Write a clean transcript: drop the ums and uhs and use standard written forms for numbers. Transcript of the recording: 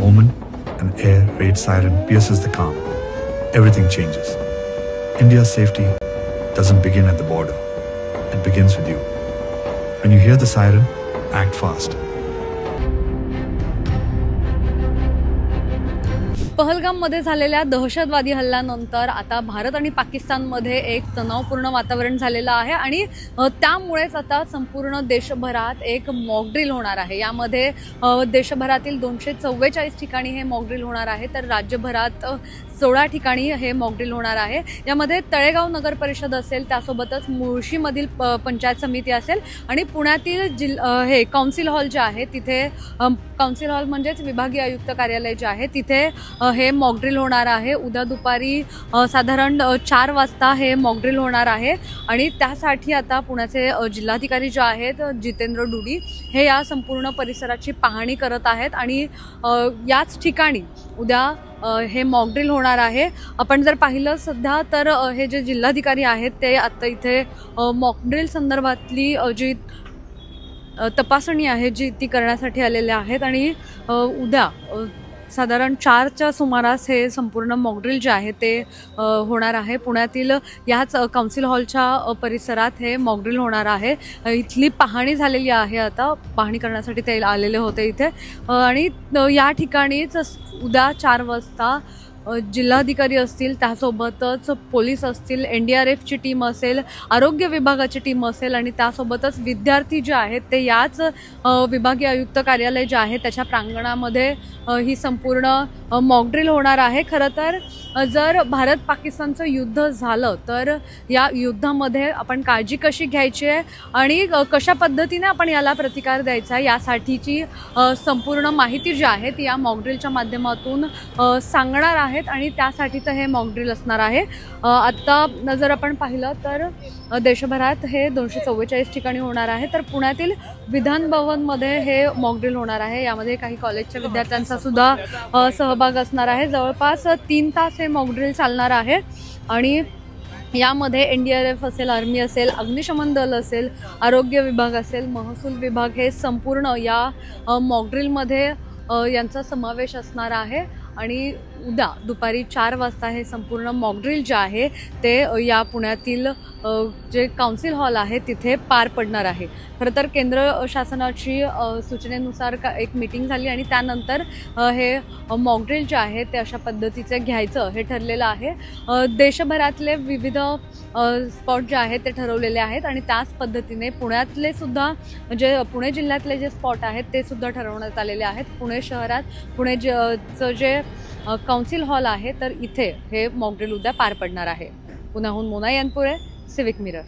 moment an air raid siren pierces the calm, everything changes. India's safety doesn't begin at the border. It begins with you. When you hear the siren, act fast. पहलगाममध्ये झालेल्या दहशतवादी हल्ल्यानंतर आता भारत आणि पाकिस्तानमध्ये एक तणावपूर्ण वातावरण झालेलं आहे आणि त्यामुळेच आता संपूर्ण देशभरात एक मॉक ड्रिल होणार आहे। यामध्ये देशभरातील 244 ठिकाणी हे मॉक ड्रिल होणार आहे, तर राज्यभरात 16 ठिकाणी हे मॉक ड्रिल होणार आहे। यामध्ये तळेगाव नगर परिषद असेल, त्यासोबतच मुळशीमधील पंचायत समिती असेल आणि पुण्यातील हे काउन्सिल हॉल जे आहे तिथे काउन्सिल हॉल म्हणजेच विभागीय आयुक्त कार्यालय जे आहे तिथे हे मॉक ड्रिल होणार आहे। उद्या दुपारी साधारण 4 वाजता हे मॉक ड्रिल होणार आहे आणि त्यासाठी आता पुण्याचे जिल्हाधिकारी जे आहेत जितेंद्र डुडी हे या संपूर्ण परिसराची पाहणी करत आहेत आणि याच ठिकाणी उद्या हे मॉक ड्रिल होणार आहे। आपण जर पाहिलं सध्या तर हे जे जिल्हाधिकारी आहेत ते आता इथे मॉक ड्रिल संदर्भातली जी तपासणी आहे जी ती करण्यासाठी आलेले आहेत आणि उद्या साधारण 4च्या सुमारास हे संपूर्ण मॉक ड्रिल जे आहे ते होणार आहे। पुण्यातील याच काउन्सिल हॉलच्या परिसरात हे मॉक ड्रिल होणार आहे। इथली पाहणी झालेली आहे, आता पाहणी करण्यासाठी ते आलेले होते इथे आणि या ठिकाणीच उद्या 4 वाजता जिल्हाधिकारी असतील, त्यासोबतच पोलीस असतील, NDRFची टीम असेल, आरोग्य विभागाची टीम असेल आणि त्यासोबतच विद्यार्थी जे आहेत ते याच विभागीय आयुक्त कार्यालय जे आहे त्याच्या प्रांगणामध्ये ही संपूर्ण मॉक ड्रिल होणार आहे। खरं तर जर भारत पाकिस्तानचं युद्ध झालं तर या युद्धामध्ये आपण काळजी कशी घ्यायची आहे आणि कशा पद्धतीने आपण याला प्रतिकार द्यायचा यासाठीची संपूर्ण माहिती जी आहे ती या मॉक ड्रिलच्या माध्यमातून सांगणार आहेत आणि त्यासाठीचं हे मॉक ड्रिल असणार आहे। आता जर आपण पाहिलं तर देशभरात हे 244 ठिकाणी होणार आहे, तर पुण्यातील विधान भवनमध्ये हे मॉक ड्रिल होणार आहे। यामध्ये काही कॉलेजच्या विद्यार्थ्यांचा सुद्धा सहभाग असणार आहे। जवळपास 3 तास हे मॉक ड्रिल चालणार आहे आणि यामध्ये NDRF असेल, आर्मी असेल, अग्निशमन दल असेल, आरोग्य विभाग असेल, महसूल विभाग हे संपूर्ण या मॉक ड्रिलमध्ये यांचा समावेश असणार आहे आणि उद्या दुपारी 4 वाजता हे संपूर्ण मॉक ड्रिल जे आहे ते या पुण्यातील जे काउन्सिल हॉल आहे तिथे पार पडणार आहे। खरं तर केंद्र शासनाची सूचनेनुसार एक मीटिंग झाली आणि त्यानंतर हे मॉक ड्रिल जे आहे ते अशा पद्धतीचे घ्यायचं हे ठरलेलं आहे। देशभरातले विविध स्पॉट जे आहेत ते ठरवलेले आहेत आणि त्याच पद्धतीने पुण्यातले सुद्धा म्हणजे पुणे जिल्ह्यातले जे स्पॉट आहेत ते सुद्धा ठरवण्यात आलेले आहेत। पुणे शहरात पुणेचं जे काउन्सिल हॉल आहे तर इथे हे मॉक ड्रिल उद्या पार पडणार आहे। पुण्याहून मोना यानपुरे, सिविक मिरर।